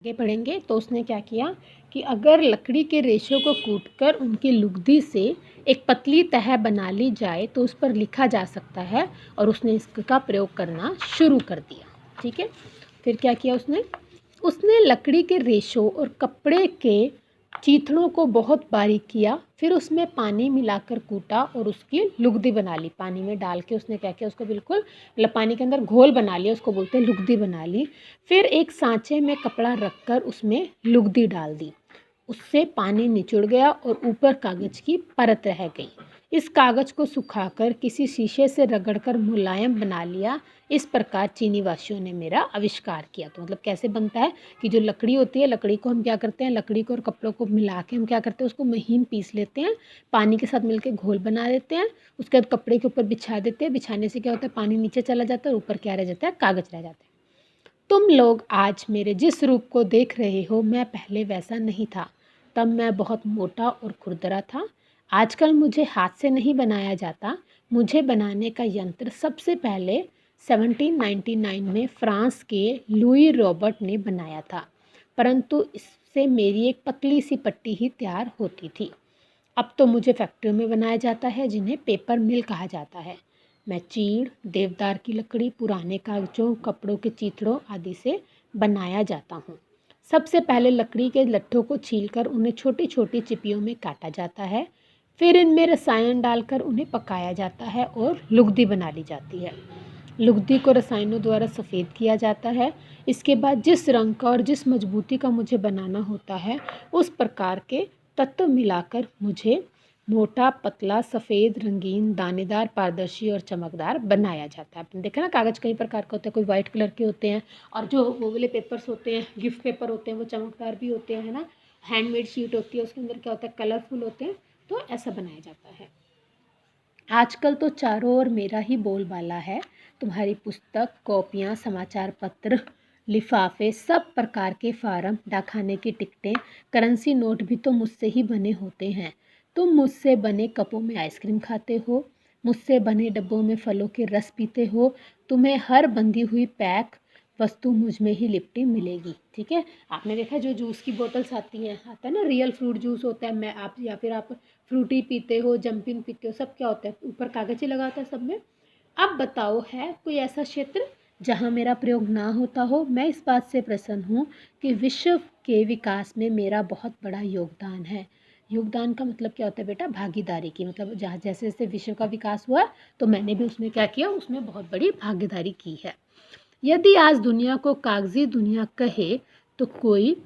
आगे पढ़ेंगे तो उसने क्या किया कि अगर लकड़ी के रेशों को कूटकर उनकी लुगदी से एक पतली तह बना ली जाए तो उस पर लिखा जा सकता है, और उसने इसका प्रयोग करना शुरू कर दिया। ठीक है, फिर क्या किया उसने लकड़ी के रेशों और कपड़े के चीथड़ों को बहुत बारीक किया, फिर उसमें पानी मिलाकर कूटा और उसकी लुगदी बना ली। पानी में डाल के उसने क्या किया, उसको बिल्कुल मतलब पानी के अंदर घोल बना लिया, उसको बोलते हैं लुगदी बना ली। फिर एक सांचे में कपड़ा रखकर उसमें लुगदी डाल दी, उससे पानी निचुड़ गया और ऊपर कागज़ की परत रह गई। इस कागज़ को सुखाकर किसी शीशे से रगड़कर मुलायम बना लिया। इस प्रकार चीनी वासियों ने मेरा आविष्कार किया। तो मतलब कैसे बनता है कि जो लकड़ी होती है, लकड़ी को हम क्या करते हैं, लकड़ी को और कपड़ों को मिला के हम क्या करते हैं, उसको महीन पीस लेते हैं, पानी के साथ मिलकर घोल बना देते हैं, उसके बाद कपड़े के ऊपर बिछा देते हैं। बिछाने से क्या होता है, पानी नीचे चला जाता है और ऊपर क्या रह जाता है, कागज़ रह जाता है। तुम लोग आज मेरे जिस रूप को देख रहे हो, मैं पहले वैसा नहीं था। तब मैं बहुत मोटा और खुरदरा था। आजकल मुझे हाथ से नहीं बनाया जाता। मुझे बनाने का यंत्र सबसे पहले 1799 में फ्रांस के लुई रॉबर्ट ने बनाया था, परंतु इससे मेरी एक पतली सी पट्टी ही तैयार होती थी। अब तो मुझे फैक्ट्रियों में बनाया जाता है, जिन्हें पेपर मिल कहा जाता है। मैं चीड़, देवदार की लकड़ी, पुराने कागजों, कपड़ों के चीथड़ों आदि से बनाया जाता हूँ। सबसे पहले लकड़ी के लट्ठों को छीलकर उन्हें छोटी छोटी चिपियों में काटा जाता है। फिर इनमें रसायन डालकर उन्हें पकाया जाता है और लुगदी बना ली जाती है। लुगदी को रसायनों द्वारा सफ़ेद किया जाता है। इसके बाद जिस रंग का और जिस मजबूती का मुझे बनाना होता है, उस प्रकार के तत्व मिलाकर मुझे मोटा, पतला, सफ़ेद, रंगीन, दानेदार, पारदर्शी और चमकदार बनाया जाता है। आपने देखा ना, कागज़ कई प्रकार का होता है, कोई वाइट कलर के होते हैं और जो वो वाले पेपर्स होते हैं, गिफ्ट पेपर होते हैं, वो चमकदार भी होते हैं, है ना। हैंडमेड शीट होती है, उसके अंदर क्या होता है, कलरफुल होते हैं। तो ऐसा बनाया जाता है। आजकल तो चारों ओर मेरा ही बोलबाला है। तुम्हारी पुस्तक, कॉपियाँ, समाचार पत्र, लिफाफे, सब प्रकार के फार्म, डाकखाने की टिकटें, करेंसी नोट भी तो मुझसे ही बने होते हैं। तुम मुझसे बने कपों में आइसक्रीम खाते हो, मुझसे बने डब्बों में फलों के रस पीते हो। तुम्हें हर बंधी हुई पैक वस्तु मुझ में ही लिपटी मिलेगी। ठीक है, आपने देखा जो जूस की बोतल्स आती हैं, आता है ना, रियल फ्रूट जूस होता है, मैं आप या फिर आप फ्रूटी पीते हो, जम्पिन पीते हो, सब क्या होता है, ऊपर कागज़ ही लगा होता है सब में। अब बताओ, है कोई ऐसा क्षेत्र जहाँ मेरा प्रयोग ना होता हो? मैं इस बात से प्रसन्न हूँ कि विश्व के विकास में मेरा बहुत बड़ा योगदान है। योगदान का मतलब क्या होता है बेटा, भागीदारी की। मतलब जहाँ जैसे जैसे विश्व का विकास हुआ तो मैंने भी उसमें क्या किया, उसमें बहुत बड़ी भागीदारी की है। यदि आज दुनिया को कागजी दुनिया कहे तो कोई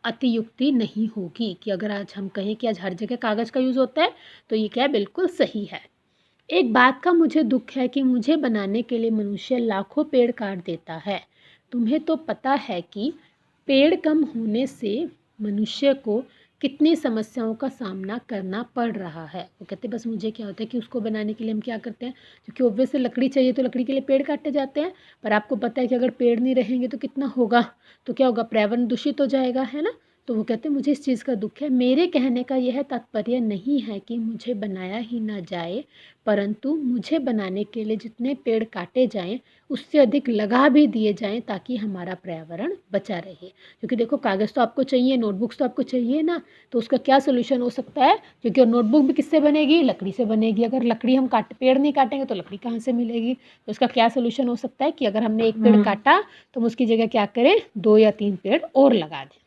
अतियुक्ति नहीं होगी कि अगर आज हम कहें कि आज हर जगह कागज़ का यूज़ होता है, तो ये क्या है, बिल्कुल सही है। एक बात का मुझे दुख है कि मुझे बनाने के लिए मनुष्य लाखों पेड़ काट देता है। तुम्हें तो पता है कि पेड़ कम होने से मनुष्य को कितनी समस्याओं का सामना करना पड़ रहा है। वो कहते बस मुझे क्या होता है कि उसको बनाने के लिए हम क्या करते हैं, क्योंकि ऑब्वियसली लकड़ी चाहिए तो लकड़ी के लिए पेड़ काटे जाते हैं। पर आपको पता है कि अगर पेड़ नहीं रहेंगे तो कितना होगा, तो क्या होगा, पर्यावरण दूषित हो जाएगा, है ना। तो वो कहते हैं मुझे इस चीज़ का दुख है। मेरे कहने का यह तात्पर्य नहीं है कि मुझे बनाया ही ना जाए, परंतु मुझे बनाने के लिए जितने पेड़ काटे जाएं उससे अधिक लगा भी दिए जाएं, ताकि हमारा पर्यावरण बचा रहे। क्योंकि देखो, कागज़ तो आपको चाहिए, नोटबुक्स तो आपको चाहिए ना, तो उसका क्या सोल्यूशन हो सकता है, क्योंकि नोटबुक भी किससे बनेगी, लकड़ी से बनेगी। अगर लकड़ी हम पेड़ नहीं काटेंगे तो लकड़ी कहाँ से मिलेगी। तो उसका क्या सोल्यूशन हो सकता है कि अगर हमने एक पेड़ काटा तो हम उसकी जगह क्या करें, 2 या 3 पेड़ और लगा दें।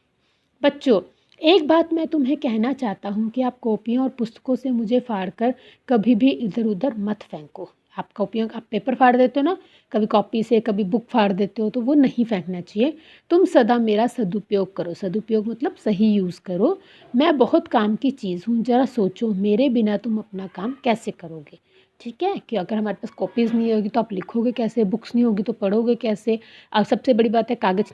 बच्चों, एक बात मैं तुम्हें कहना चाहता हूँ कि आप कॉपियों और पुस्तकों से मुझे फाड़कर कभी भी इधर उधर मत फेंको। आप कॉपियों, आप पेपर फाड़ देते हो ना, कभी कॉपी से, कभी बुक फाड़ देते हो, तो वो नहीं फेंकना चाहिए। तुम सदा मेरा सदुपयोग करो। सदुपयोग मतलब सही यूज़ करो। मैं बहुत काम की चीज़ हूँ, ज़रा सोचो मेरे बिना तुम अपना काम कैसे करोगे। ठीक है, कि अगर हमारे पास कॉपीज़ नहीं होगी तो आप लिखोगे कैसे, बुक्स नहीं होगी तो पढ़ोगे कैसे, और सबसे बड़ी बात है कागज़